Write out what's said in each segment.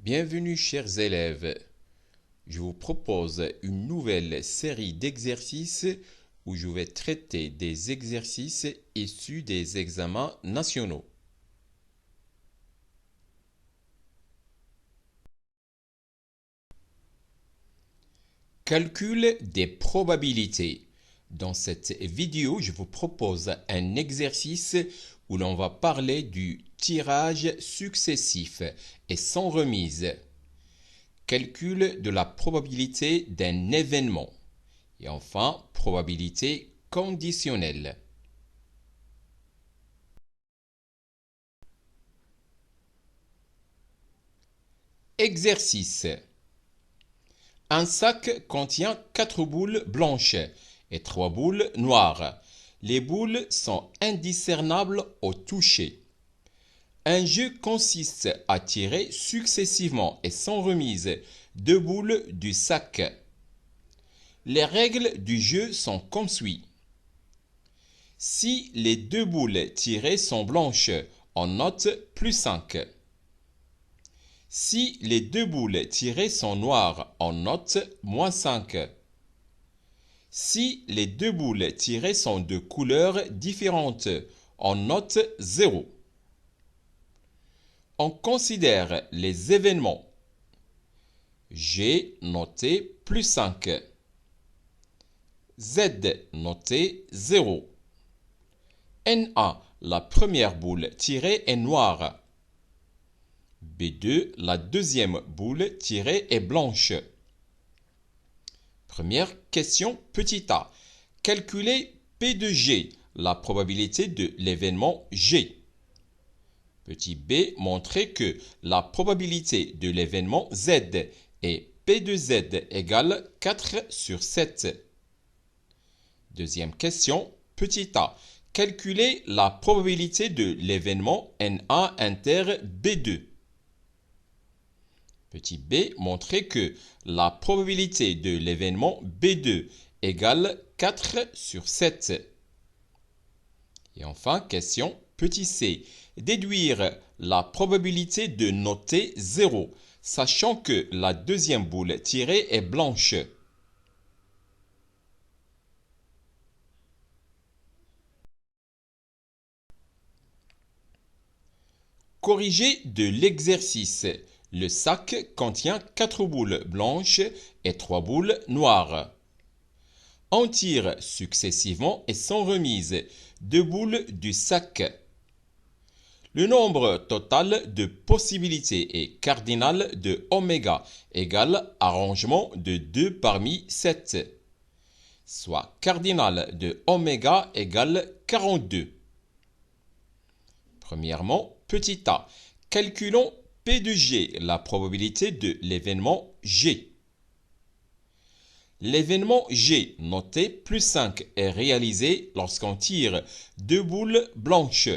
Bienvenue chers élèves. Je vous propose une nouvelle série d'exercices où je vais traiter des exercices issus des examens nationaux. Calcul des probabilités. Dans cette vidéo, je vous propose un exercice où l'on va parler du tirage successif et sans remise. Calcul de la probabilité d'un événement. Et enfin, probabilité conditionnelle. Exercice. Un sac contient 4 boules blanches et 3 boules noires. Les boules sont indiscernables au toucher. Un jeu consiste à tirer successivement et sans remise 2 boules du sac. Les règles du jeu sont comme suit. Si les 2 boules tirées sont blanches, on note plus 5. Si les 2 boules tirées sont noires, on note moins 5. Si les 2 boules tirées sont de couleurs différentes, on note 0. On considère les événements. G noté plus 5. Z noté 0. NA, la première boule tirée est noire. B2, la deuxième boule tirée est blanche. Première question, petit a. Calculez P de G, la probabilité de l'événement G. Petit b, montrez que la probabilité de l'événement Z est P de Z égale 4 sur 7. Deuxième question, petit a. Calculez la probabilité de l'événement NA inter B2. Petit b, montrez que la probabilité de l'événement B2 égale 4 sur 7. Et enfin, question petit c. Déduire la probabilité de noter 0, sachant que la deuxième boule tirée est blanche. Corrigé de l'exercice. Le sac contient 4 boules blanches et 3 boules noires. On tire successivement et sans remise 2 boules du sac. Le nombre total de possibilités est cardinal de oméga égale arrangement de 2 parmi 7, soit cardinal de oméga égale 42. Premièrement, petit a. Calculons P de G, la probabilité de l'événement G. L'événement G, noté plus 5, est réalisé lorsqu'on tire 2 boules blanches.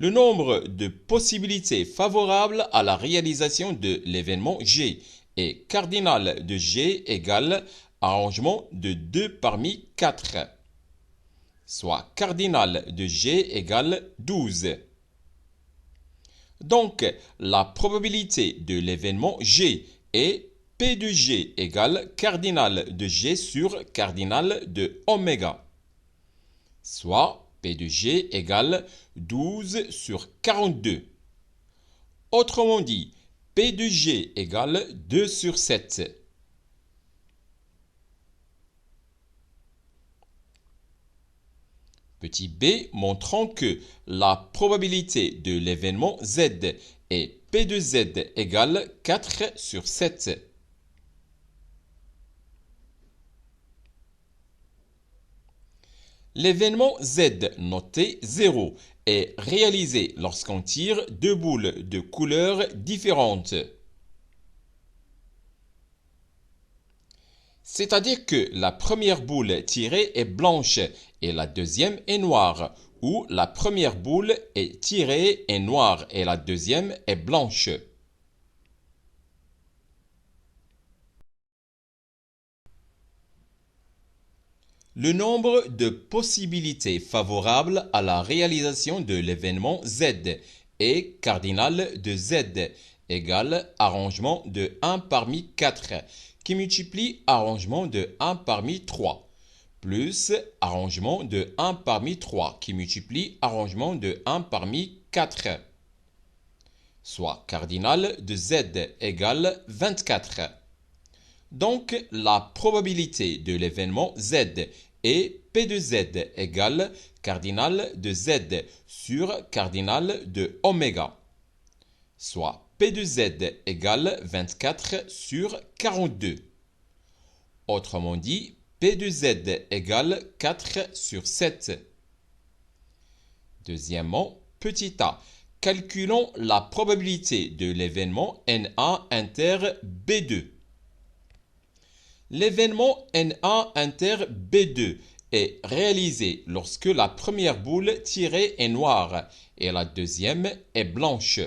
Le nombre de possibilités favorables à la réalisation de l'événement G est cardinal de G égale arrangement de 2 parmi 4, soit cardinal de G égale 12. Donc, la probabilité de l'événement G est P de G égale cardinal de G sur cardinal de oméga, soit P de G égale 12 sur 42. Autrement dit, P de G égale 2 sur 7. Petit b, montrant que la probabilité de l'événement Z est P de Z égale 4 sur 7. L'événement Z noté 0 est réalisé lorsqu'on tire 2 boules de couleurs différentes. C'est-à-dire que la première boule tirée est blanche et la deuxième est noire, ou la première boule est tirée est noire et la deuxième est blanche. Le nombre de possibilités favorables à la réalisation de l'événement Z est cardinal de Z égale arrangement de 1 parmi 4 qui multiplie arrangement de 1 parmi 3 plus arrangement de 1 parmi 3 qui multiplie arrangement de 1 parmi 4. Soit cardinal de z égale 24. Donc, la probabilité de l'événement z est P de z égale cardinal de z sur cardinal de oméga. Soit P de z égale 24 sur 42. Autrement dit, P de z égale 4 sur 7. Deuxièmement, petit a. Calculons la probabilité de l'événement NA inter B2. L'événement NA inter B2 est réalisé lorsque la première boule tirée est noire et la deuxième est blanche.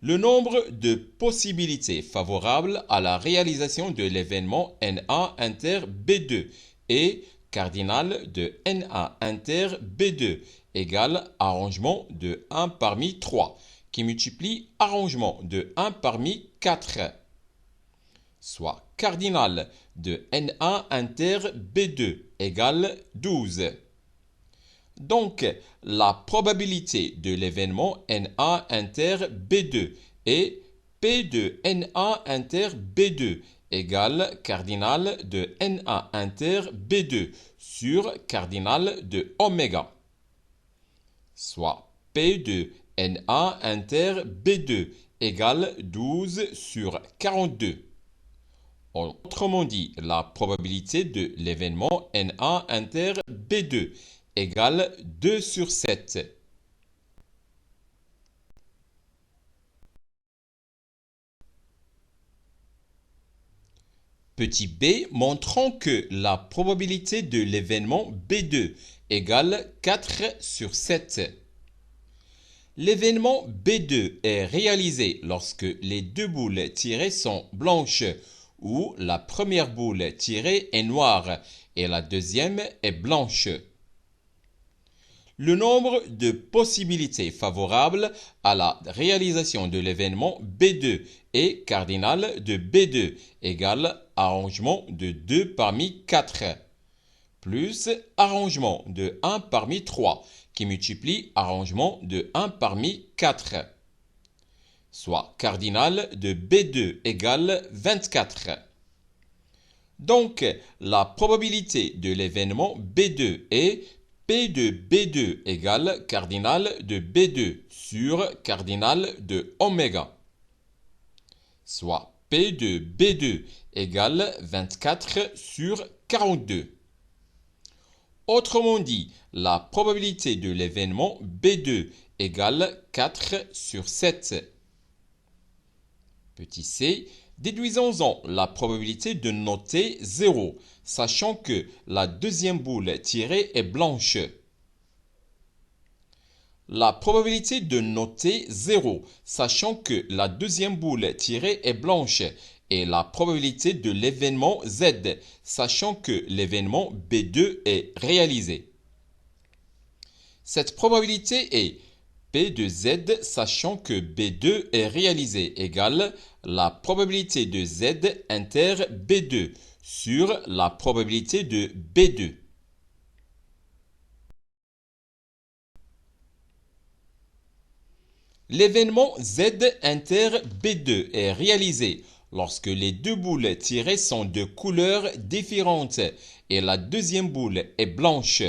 Le nombre de possibilités favorables à la réalisation de l'événement NA inter B2 est cardinal de NA inter B2 égale arrangement de 1 parmi 3 qui multiplie arrangement de 1 parmi 4. Soit cardinal de NA inter B2 égale 12. Donc, la probabilité de l'événement NA inter B2 est P de NA inter B2 égale cardinal de NA inter B2 sur cardinal de oméga. Soit P de NA inter B2 égale 12 sur 42. Autrement dit, la probabilité de l'événement NA inter B2 égale 2 sur 7. Petit b, montrons que la probabilité de l'événement B2 égale 4 sur 7. L'événement B2 est réalisé lorsque les deux boules tirées sont blanches ou la première boule tirée est noire et la deuxième est blanche. Le nombre de possibilités favorables à la réalisation de l'événement B2 est cardinal de B2 égale arrangement de 2 parmi 4 plus arrangement de 1 parmi 3 qui multiplie arrangement de 1 parmi 4. Soit cardinal de B2 égale 24. Donc, la probabilité de l'événement B2 est P de B2 égale cardinal de B2 sur cardinal de oméga. Soit P de B2 égale 24 sur 42. Autrement dit, la probabilité de l'événement B2 égale 4 sur 7. Petit c, déduisons-en la probabilité de noter 0, sachant que la deuxième boule tirée est blanche. La probabilité de noter 0, sachant que la deuxième boule tirée est blanche, et la probabilité de l'événement Z, sachant que l'événement B2 est réalisé. Cette probabilité est P de Z, sachant que B2 est réalisé, égale la probabilité de Z inter B2 sur la probabilité de B2. L'événement Z inter B2 est réalisé lorsque les deux boules tirées sont de couleurs différentes et la deuxième boule est blanche.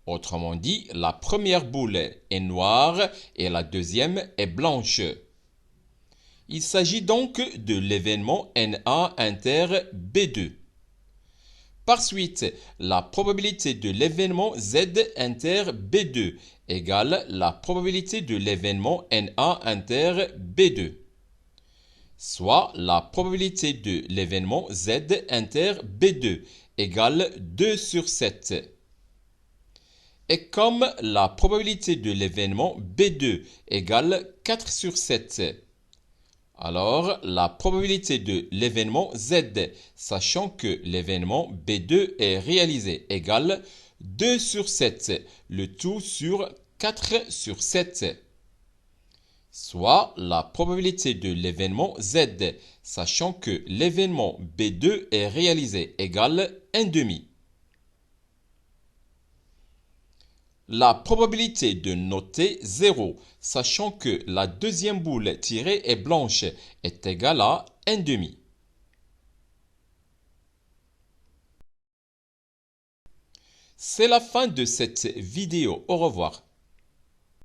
Autrement dit, la première boule est noire et la deuxième est blanche. Il s'agit donc de l'événement NA inter B2. Par suite, la probabilité de l'événement Z inter B2 égale la probabilité de l'événement NA inter B2. Soit la probabilité de l'événement Z inter B2 égale 2 sur 7. Et comme la probabilité de l'événement B2 égale 4 sur 7, alors la probabilité de l'événement Z, sachant que l'événement B2 est réalisé, égale 2 sur 7, le tout sur 4 sur 7. soit la probabilité de l'événement Z, sachant que l'événement B2 est réalisé égale 1/2. La probabilité de noter 0, sachant que la deuxième boule tirée est blanche, est égale à 1/2. C'est la fin de cette vidéo. Au revoir.